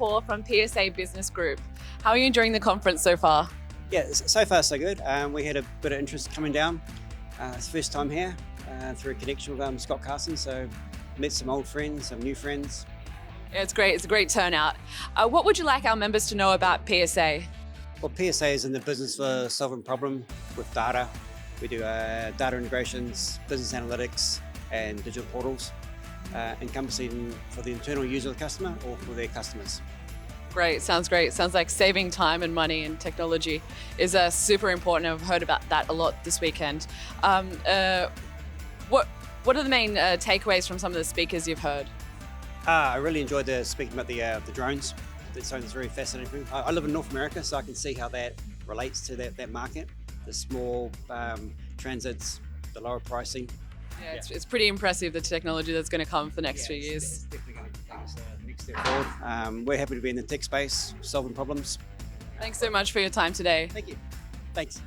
Paul from PSA Business Group. How are you enjoying the conference so far? Yeah, so far so good. We had a bit of interest coming down. It's first time here through a connection with Scott Carson, so met some old friends, some new friends. Yeah, it's great. It's a great turnout. What would you like our members to know about PSA? Well, PSA is in the business for solving problem with data. We do data integrations, business analytics, and digital portals, encompassing for the internal user of the customer or for their customers. Great. Sounds great. Sounds like saving time and money and technology is super important. I've heard about that a lot this weekend. What are the main takeaways from some of the speakers you've heard? I really enjoyed speaking about the drones. That sounds very fascinating for me. I live in North America, so I can see how that relates to that market. The small transits, the lower pricing. Yeah, it's pretty impressive, the technology that's going to come for the next few years. It's definitely going to take us the next step forward. We're happy to be in the tech space, solving problems. Thanks so much for your time today. Thank you. Thanks.